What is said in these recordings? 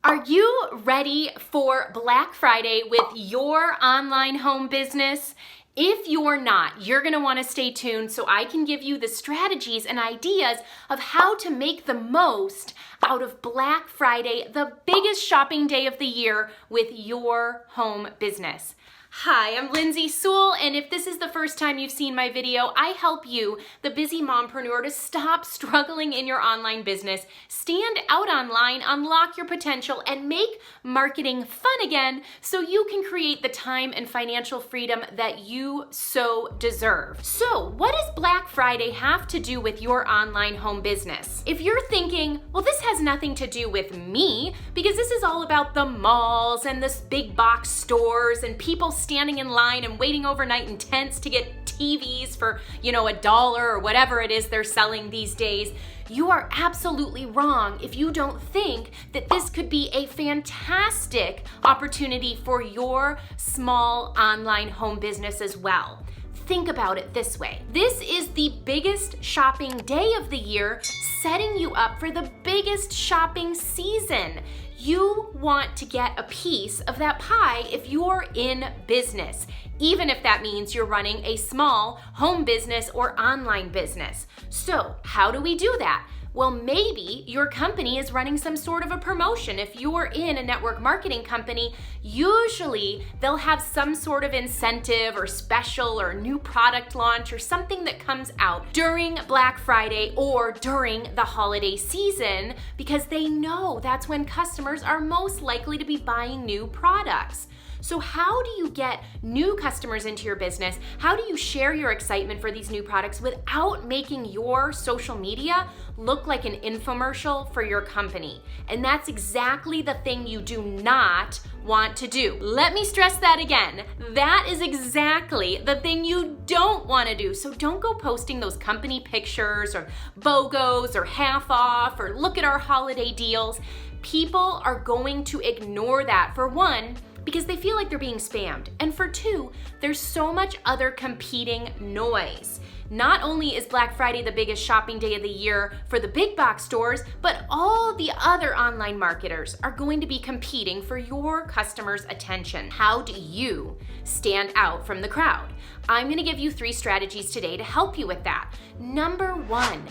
Are you ready for Black Friday with your online home business? If you're not, you're gonna wanna stay tuned so I can give you the strategies and ideas of how to make the most out of Black Friday, the biggest shopping day of the year, with your home business. Hi, I'm Lindsay Sewell, and if this is the first time you've seen my video, I help you, the busy mompreneur, to stop struggling in your online business, stand out online, unlock your potential, and make marketing fun again so you can create the time and financial freedom that you so deserve. So, what does Black Friday have to do with your online home business? If you're thinking, well, this has nothing to do with me, because this is all about the malls and this big box stores and people standing in line and waiting overnight in tents to get TVs for, $1 or whatever it is they're selling these days, you are absolutely wrong if you don't think that this could be a fantastic opportunity for your small online home business as well. Think about it this way. This is the biggest shopping day of the year, setting you up for the biggest shopping season. You want to get a piece of that pie if you're in business, even if that means you're running a small home business or online business. So, how do we do that? Well, maybe your company is running some sort of a promotion. If you're in a network marketing company, usually they'll have some sort of incentive or special or new product launch or something that comes out during Black Friday or during the holiday season, because they know that's when customers are most likely to be buying new products. So how do you get new customers into your business? How do you share your excitement for these new products without making your social media look like an infomercial for your company? And that's exactly the thing you do not want to do. Let me stress that again. That is exactly the thing you don't want to do. So don't go posting those company pictures or BOGOs or half off or look at our holiday deals. People are going to ignore that, for one, because they feel like they're being spammed. And for two, there's so much other competing noise. Not only is Black Friday the biggest shopping day of the year for the big box stores, but all the other online marketers are going to be competing for your customers' attention. How do you stand out from the crowd? I'm gonna give you 3 strategies today to help you with that. Number 1,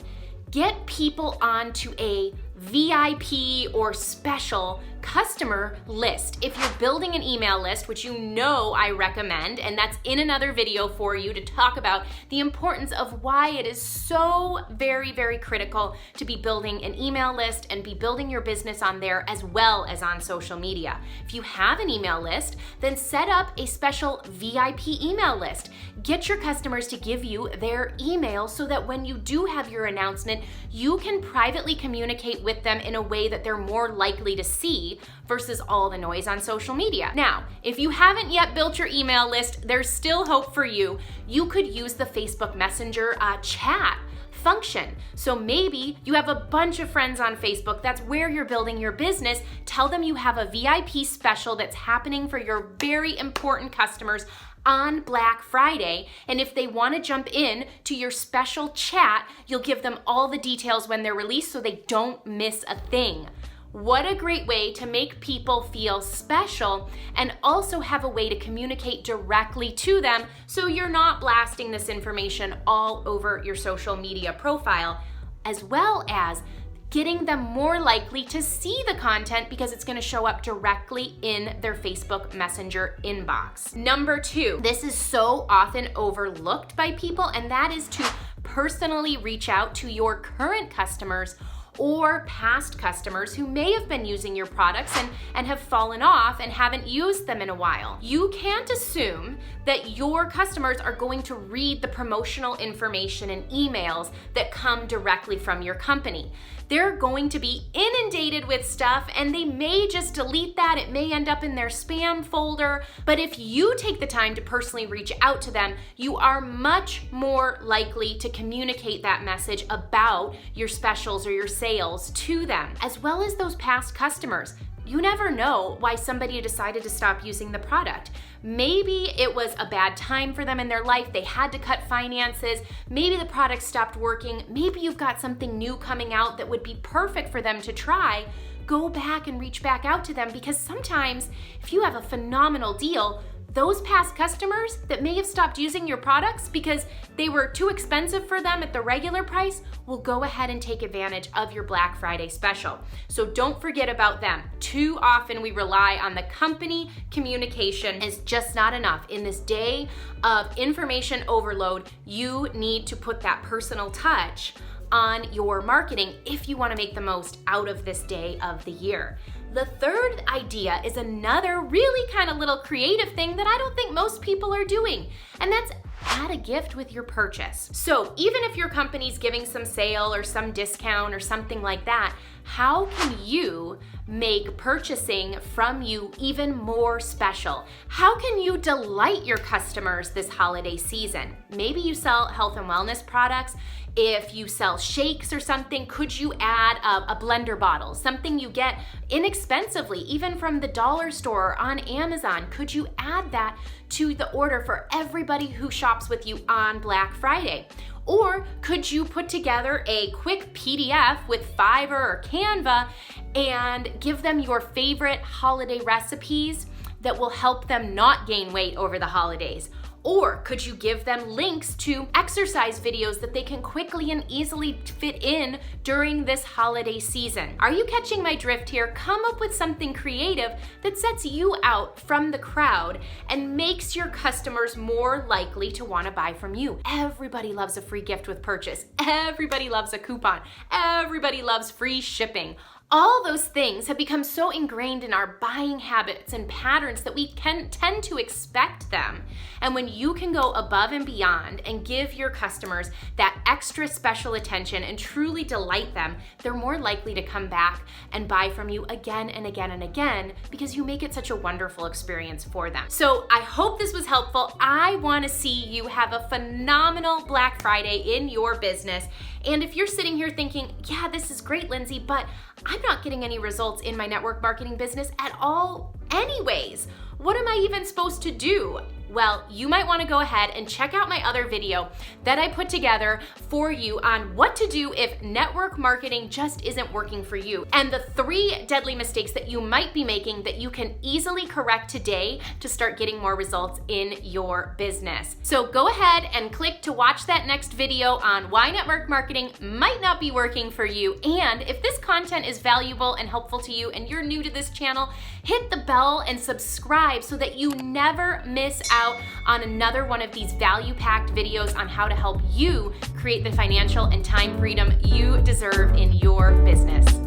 get people onto a VIP or special customer list. If you're building an email list, which I recommend, and that's in another video for you to talk about the importance of why it is so very, very critical to be building an email list and be building your business on there as well as on social media. If you have an email list, then set up a special VIP email list. Get your customers to give you their email so that when you do have your announcement, you can privately communicate with them in a way that they're more likely to see versus all the noise on social media. Now, if you haven't yet built your email list, there's still hope for you. You could use the Facebook Messenger chat function. So maybe you have a bunch of friends on Facebook, that's where you're building your business. Tell them you have a VIP special that's happening for your very important customers on Black Friday, and if they want to jump in to your special chat, you'll give them all the details when they're released so they don't miss a thing. What a great way to make people feel special and also have a way to communicate directly to them so you're not blasting this information all over your social media profile, as well as getting them more likely to see the content because it's going to show up directly in their Facebook Messenger inbox. Number 2, this is so often overlooked by people, and that is to personally reach out to your current customers or past customers who may have been using your products and have fallen off and haven't used them in a while. You can't assume that your customers are going to read the promotional information and emails that come directly from your company. They're going to be inundated with stuff and they may just delete that. It may end up in their spam folder. But if you take the time to personally reach out to them, you are much more likely to communicate that message about your specials or your sales to them, as well as those past customers. You never know why somebody decided to stop using the product. Maybe it was a bad time for them in their life. They had to cut finances. Maybe the product stopped working. Maybe you've got something new coming out that would be perfect for them to try. go back and reach back out to them, because sometimes if you have a phenomenal deal, those past customers that may have stopped using your products because they were too expensive for them at the regular price will go ahead and take advantage of your Black Friday special. So don't forget about them. Too often we rely on the company communication. It's just not enough. In this day of information overload, you need to put that personal touch on your marketing if you want to make the most out of this day of the year. The third idea is another really kind of little creative thing that I don't think most people are doing, and that's add a gift with your purchase. So even if your company's giving some sale or some discount or something like that, how can you make purchasing from you even more special? How can you delight your customers this holiday season? Maybe you sell health and wellness products. If you sell shakes or something, could you add a blender bottle, something you get inexpensively, even from the dollar store or on Amazon? Could you add that to the order for everybody who shops with you on Black Friday? Or could you put together a quick PDF with Fiverr or Canva and give them your favorite holiday recipes that will help them not gain weight over the holidays? Or could you give them links to exercise videos that they can quickly and easily fit in during this holiday season? Are you catching my drift here? Come up with something creative that sets you out from the crowd and makes your customers more likely to want to buy from you. Everybody loves a free gift with purchase. Everybody loves a coupon. Everybody loves free shipping. All those things have become so ingrained in our buying habits and patterns that we can tend to expect them. And when you can go above and beyond and give your customers that extra special attention and truly delight them, they're more likely to come back and buy from you again and again and again, because you make it such a wonderful experience for them. So I hope this was helpful. I want to see you have a phenomenal Black Friday in your business. And if you're sitting here thinking, yeah, this is great, Lindsay, but I'm not getting any results in my network marketing business at all anyways, what am I even supposed to do? Well, you might want to go ahead and check out my other video that I put together for you on what to do if network marketing just isn't working for you, and the 3 deadly mistakes that you might be making that you can easily correct today to start getting more results in your business. So go ahead and click to watch that next video on why network marketing might not be working for you. And if this content is valuable and helpful to you and you're new to this channel, hit the bell and subscribe so that you never miss out on another one of these value-packed videos on how to help you create the financial and time freedom you deserve in your business.